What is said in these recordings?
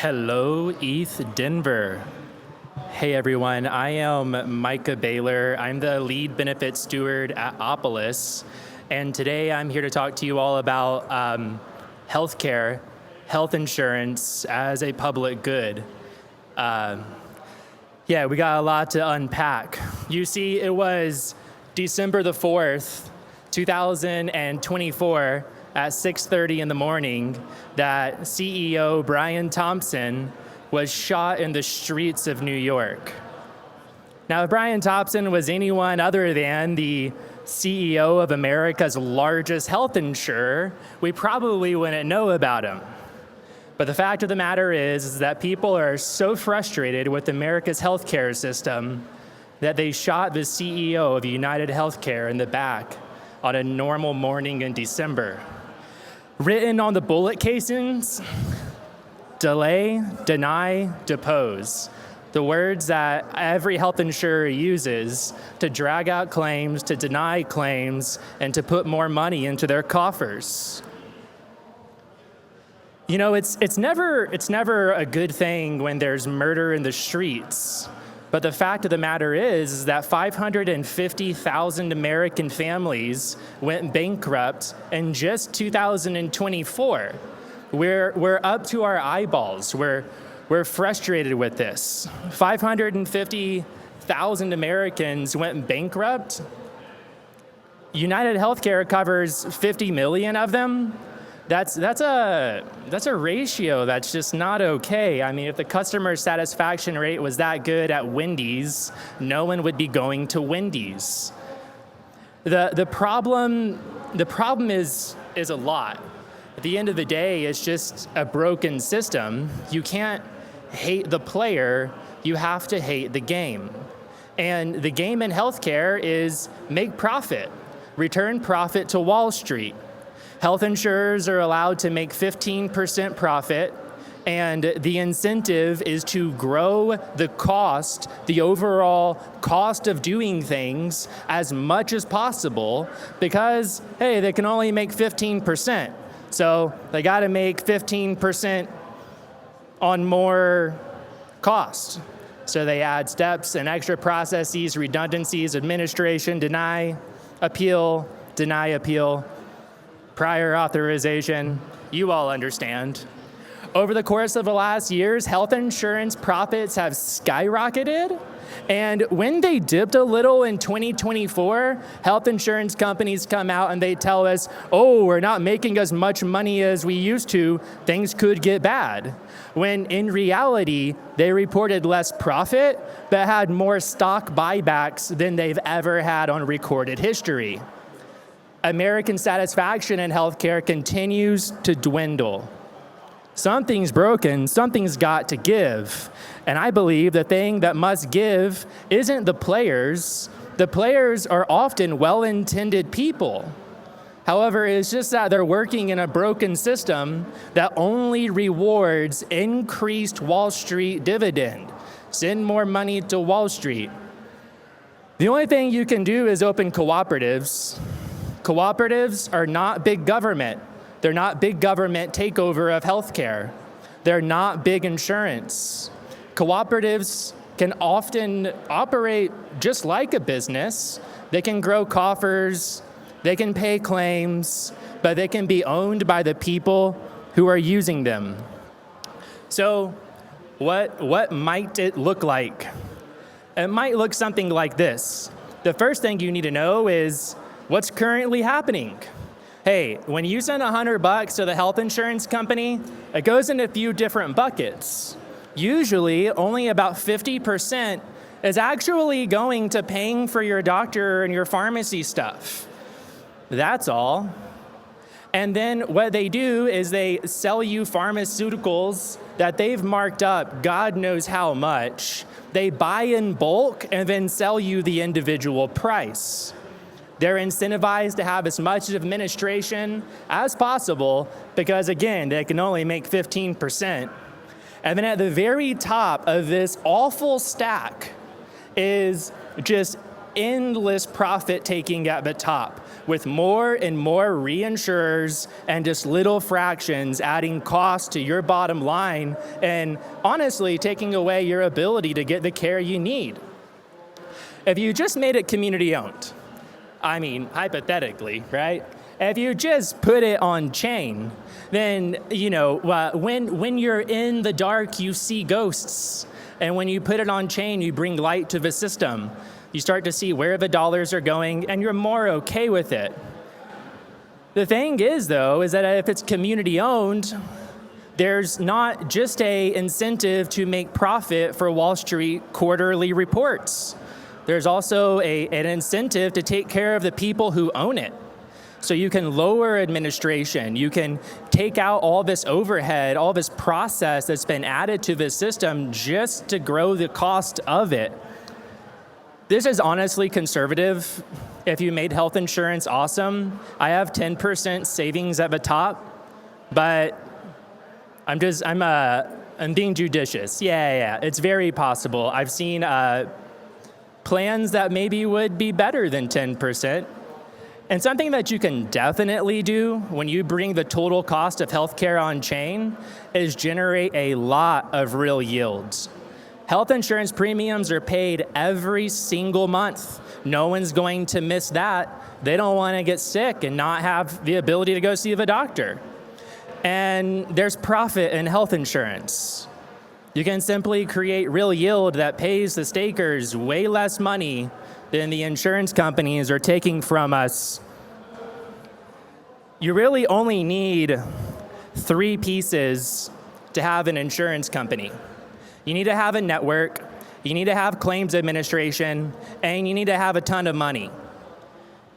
Hello, Denver. Hey everyone, I am Micah Baylor. I'm the lead benefit steward at Opolis, and today I'm here to talk to you all about healthcare, health insurance as a public good. Yeah, we got a lot to unpack. You see, it was December the 4th, 2024, at 6:30 in the morning, that CEO Brian Thompson was shot in the streets of New York. Now, if Brian Thompson was anyone other than the CEO of America's largest health insurer, we probably wouldn't know about him. But the fact of the matter is that people are so frustrated with America's healthcare system that they shot the CEO of United Healthcare in the back on a normal morning in December. Written on the bullet casings: delay, deny, depose. The words that every health insurer uses to drag out claims, to deny claims, and to put more money into their coffers. You know, it's never a good thing when there's murder in the streets. But the fact of the matter is that 550,000 American families went bankrupt in just 2024. We're up to our eyeballs. We're frustrated with this. 550,000 Americans went bankrupt. United Healthcare covers 50 million of them. That's a ratio that's just not okay. I mean, if the customer satisfaction rate was that good at Wendy's, no one would be going to Wendy's. The problem is a lot. At the end of the day, it's just a broken system. You can't hate the player, you have to hate the game. And the game in healthcare is make profit, return profit to Wall Street. Health insurers are allowed to make 15% profit, and the incentive is to grow the overall cost of doing things as much as possible because, hey, they can only make 15%. So they got to make 15% on more cost. So they add steps and extra processes, redundancies, administration, deny appeal, prior authorization. You all understand. Over the course of the last years, health insurance profits have skyrocketed. And when they dipped a little in 2024, health insurance companies come out and they tell us, oh, we're not making as much money as we used to, things could get bad. When in reality, they reported less profit, but had more stock buybacks than they've ever had on recorded history. American satisfaction in healthcare continues to dwindle. Something's broken, something's got to give. And I believe the thing that must give isn't the players. The players are often well-intended people. However, it's just that they're working in a broken system that only rewards increased Wall Street dividend. Send more money to Wall Street. The only thing you can do is open cooperatives. Cooperatives are not big government. They're not big government takeover of healthcare. They're not big insurance. Cooperatives can often operate just like a business. They can grow coffers, they can pay claims, but they can be owned by the people who are using them. So what might it look like? It might look something like this. The first thing you need to know is what's currently happening. Hey, when you send $100 to the health insurance company, it goes in a few different buckets. Usually, only about 50% is actually going to paying for your doctor and your pharmacy stuff. That's all. And then what they do is they sell you pharmaceuticals that they've marked up God knows how much. They buy in bulk and then sell you the individual price. They're incentivized to have as much administration as possible because, again, they can only make 15%. And then at the very top of this awful stack is just endless profit taking at the top, with more and more reinsurers and just little fractions adding cost to your bottom line and honestly taking away your ability to get the care you need. If you just made it community owned, I mean, hypothetically, right? If you just put it on chain, then, when you're in the dark, you see ghosts. And when you put it on chain, you bring light to the system. You start to see where the dollars are going, and you're more okay with it. The thing is, though, is that if it's community owned, there's not just a incentive to make profit for Wall Street quarterly reports. There's also an incentive to take care of the people who own it. So you can lower administration, you can take out all this overhead, all this process that's been added to the system just to grow the cost of it. This is honestly conservative. If you made health insurance awesome, I have 10% savings at the top, but I'm being judicious. Yeah, it's very possible. I've seen plans that maybe would be better than 10%. And something that you can definitely do when you bring the total cost of healthcare on chain is generate a lot of real yields. Health insurance premiums are paid every single month. No one's going to miss that. They don't want to get sick and not have the ability to go see the doctor. And there's profit in health insurance. You can simply create real yield that pays the stakers way less money than the insurance companies are taking from us. You really only need 3 pieces to have an insurance company. You need to have a network, you need to have claims administration, and you need to have a ton of money.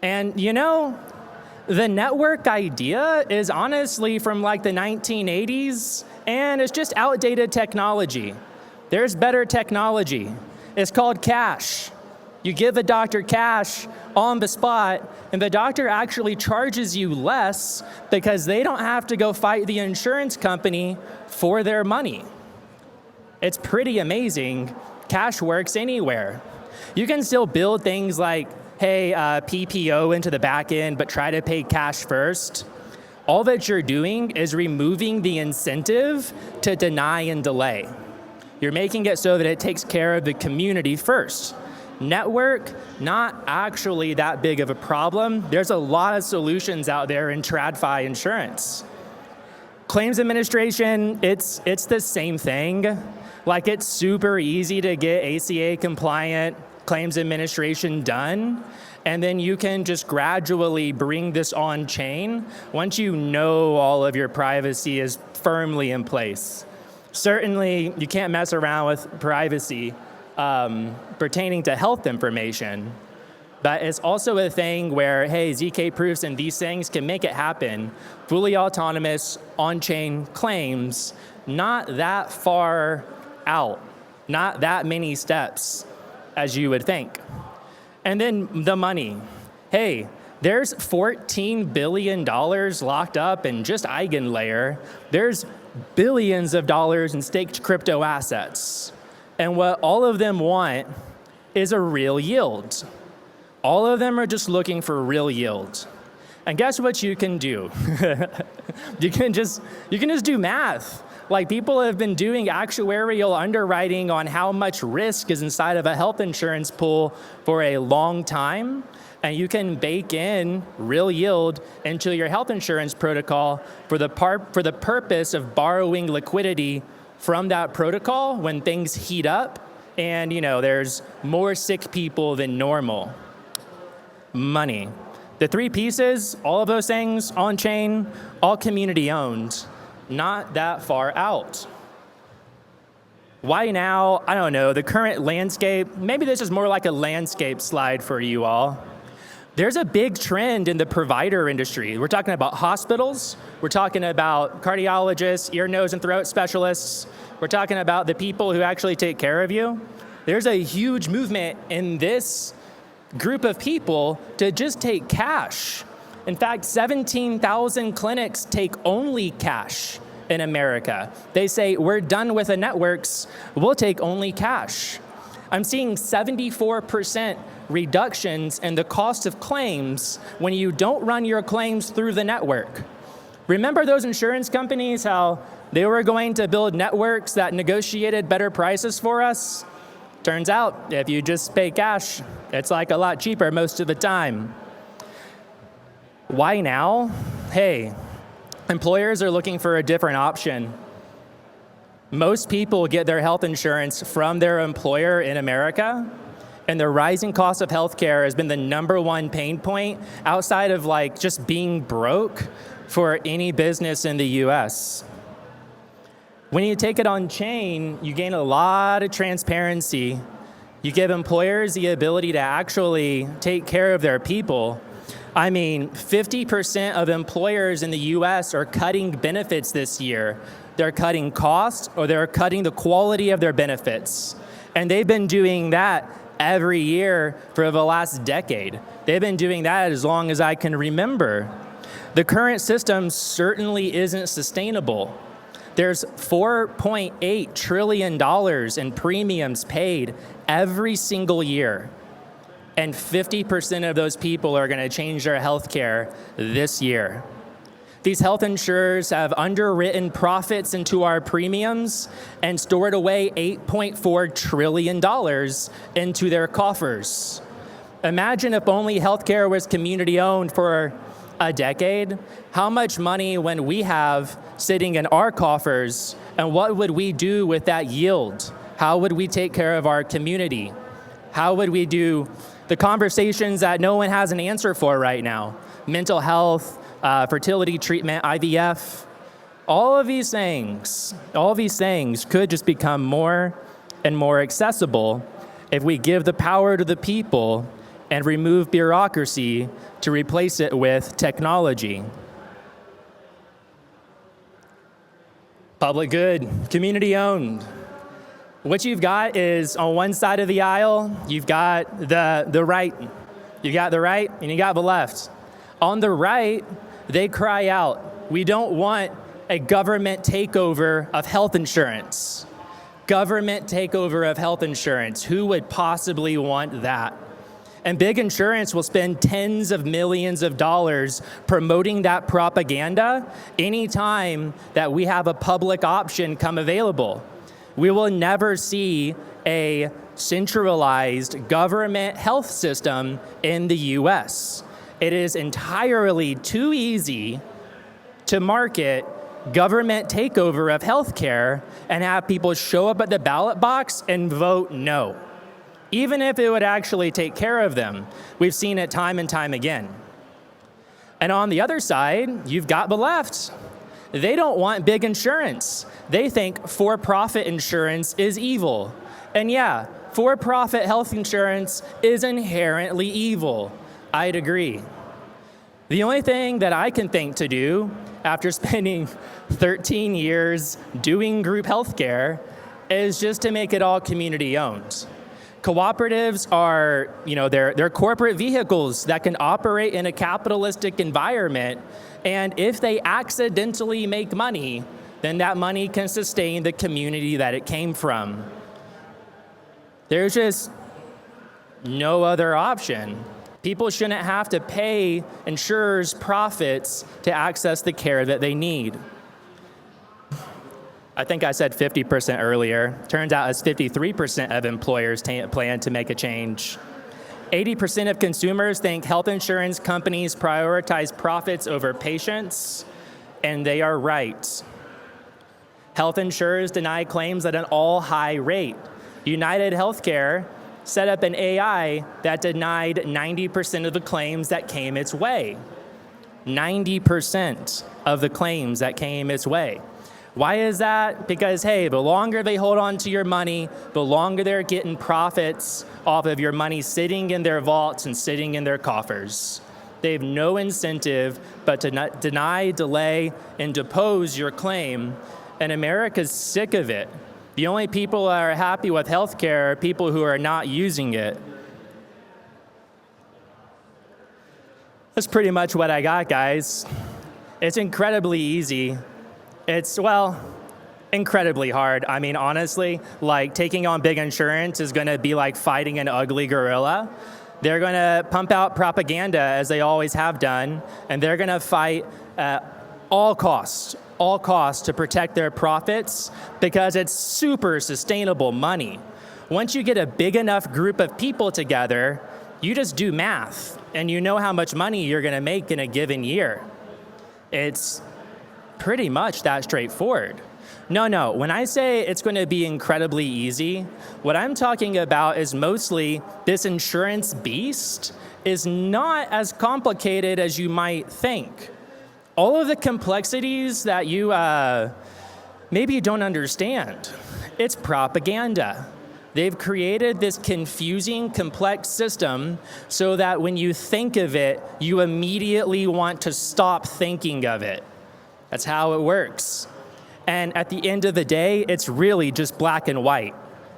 And the network idea is honestly from like the 1980s, and it's just outdated technology. There's better technology. It's called cash. You give a doctor cash on the spot, and the doctor actually charges you less because they don't have to go fight the insurance company for their money. It's pretty amazing. Cash works anywhere. You can still build things like, PPO into the back end, but try to pay cash first. All that you're doing is removing the incentive to deny and delay. You're making it so that it takes care of the community first. Network, not actually that big of a problem. There's a lot of solutions out there in TradFi insurance. Claims administration, it's the same thing. Like, it's super easy to get ACA compliant claims administration done, and then you can just gradually bring this on chain once you know all of your privacy is firmly in place. Certainly, you can't mess around with privacy pertaining to health information, but it's also a thing where, ZK proofs and these things can make it happen. Fully autonomous on-chain claims, not that far out, not that many steps as you would think. And then the money. There's $14 billion locked up in just EigenLayer. There's billions of dollars in staked crypto assets. And what all of them want is a real yield. All of them are just looking for real yield. And guess what you can do? You can just do math. Like, people have been doing actuarial underwriting on how much risk is inside of a health insurance pool for a long time. And you can bake in real yield into your health insurance protocol for the purpose of borrowing liquidity from that protocol when things heat up and there's more sick people than normal. Money. The 3 pieces, all of those things on chain, all community owned, not that far out. Why now? I don't know. The current landscape, maybe this is more like a landscape slide for you all. There's a big trend in the provider industry. We're talking about hospitals. We're talking about cardiologists, ear, nose, and throat specialists. We're talking about the people who actually take care of you. There's a huge movement in this group of people to just take cash. In fact, 17,000 clinics take only cash in America. They say, we're done with the networks, we'll take only cash. I'm seeing 74% reductions in the cost of claims when you don't run your claims through the network. Remember those insurance companies, how they were going to build networks that negotiated better prices for us? Turns out, if you just pay cash, it's like a lot cheaper most of the time. Why now? Hey, employers are looking for a different option. Most people get their health insurance from their employer in America, and the rising cost of healthcare has been the #1 pain point outside of like just being broke for any business in the US. When you take it on chain, you gain a lot of transparency. You give employers the ability to actually take care of their people. I mean, 50% of employers in the US are cutting benefits this year. They're cutting costs or they're cutting the quality of their benefits. And they've been doing that every year for the last decade. They've been doing that as long as I can remember. The current system certainly isn't sustainable. There's $4.8 trillion in premiums paid every single year. And 50% of those people are going to change their health care this year. These health insurers have underwritten profits into our premiums and stored away $8.4 trillion into their coffers. Imagine if only healthcare was community-owned for a decade. How much money would we have sitting in our coffers, and what would we do with that yield? How would we take care of our community? How would we do the conversations that no one has an answer for right now? Mental health, fertility treatment, IVF, all of these things could just become more and more accessible if we give the power to the people and remove bureaucracy to replace it with technology. Public good, community owned. What you've got is on one side of the aisle, you've got the right. You got the right and you got the left. On the right, they cry out, we don't want a government takeover of health insurance. Government takeover of health insurance. Who would possibly want that? And big insurance will spend tens of millions of dollars promoting that propaganda anytime that we have a public option come available. We will never see a centralized government health system in the US. It is entirely too easy to market government takeover of healthcare and have people show up at the ballot box and vote no, even if it would actually take care of them. We've seen it time and time again. And on the other side, you've got the left. They don't want big insurance. They think for-profit insurance is evil. And yeah, for-profit health insurance is inherently evil. I'd agree. The only thing that I can think to do after spending 13 years doing group healthcare is just to make it all community owned. Cooperatives are, they're corporate vehicles that can operate in a capitalistic environment, and if they accidentally make money, then that money can sustain the community that it came from. There's just no other option. People shouldn't have to pay insurers profits to access the care that they need. I think I said 50% earlier. Turns out it's 53% of employers plan to make a change. 80% of consumers think health insurance companies prioritize profits over patients, and they are right. Health insurers deny claims at an all-high rate. United Healthcare set up an AI that denied 90% of the claims that came its way. 90% of the claims that came its way. Why is that? Because, hey, the longer they hold on to your money, the longer they're getting profits off of your money sitting in their vaults and sitting in their coffers. They have no incentive but to deny, delay, and depose your claim, and America's sick of it. The only people that are happy with healthcare are people who are not using it. That's pretty much what I got, guys. It's incredibly easy. Incredibly hard. I mean, honestly, like taking on big insurance is going to be like fighting an ugly gorilla. They're going to pump out propaganda as they always have done, and they're going to fight at all costs to protect their profits because it's super sustainable money. Once you get a big enough group of people together, you just do math and you know how much money you're going to make in a given year. It's pretty much that straightforward. No, when I say it's going to be incredibly easy, what I'm talking about is mostly this insurance beast is not as complicated as you might think. All of the complexities that you maybe you don't understand, it's propaganda. They've created this confusing, complex system so that when you think of it, you immediately want to stop thinking of it. That's how it works. And at the end of the day, it's really just black and white.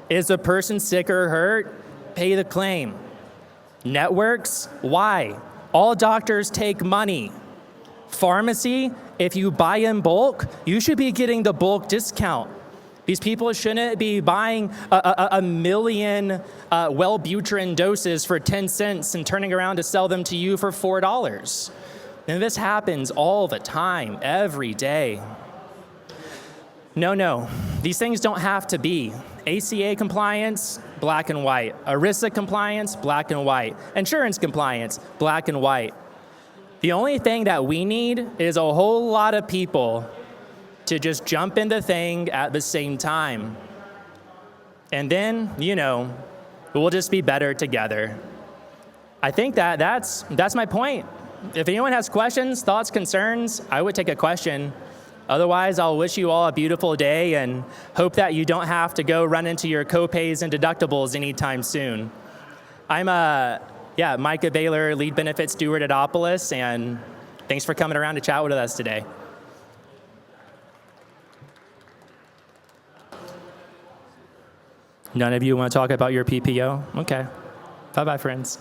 Is a person sick or hurt? Pay the claim. Networks? Why? All doctors take money. Pharmacy? If you buy in bulk, you should be getting the bulk discount. These people shouldn't be buying a million Wellbutrin doses for 10 cents and turning around to sell them to you for $4. And this happens all the time, every day. No, these things don't have to be. ACA compliance, black and white. ERISA compliance, black and white. Insurance compliance, black and white. The only thing that we need is a whole lot of people to just jump in the thing at the same time. And then, we'll just be better together. I think that's my point. If anyone has questions, thoughts, concerns, I would take a question. Otherwise, I'll wish you all a beautiful day and hope that you don't have to go run into your co-pays and deductibles anytime soon. I'm Micah Baylor, lead benefit steward at Opolis, and thanks for coming around to chat with us today. None of you want to talk about your PPO? Okay. Bye-bye, friends.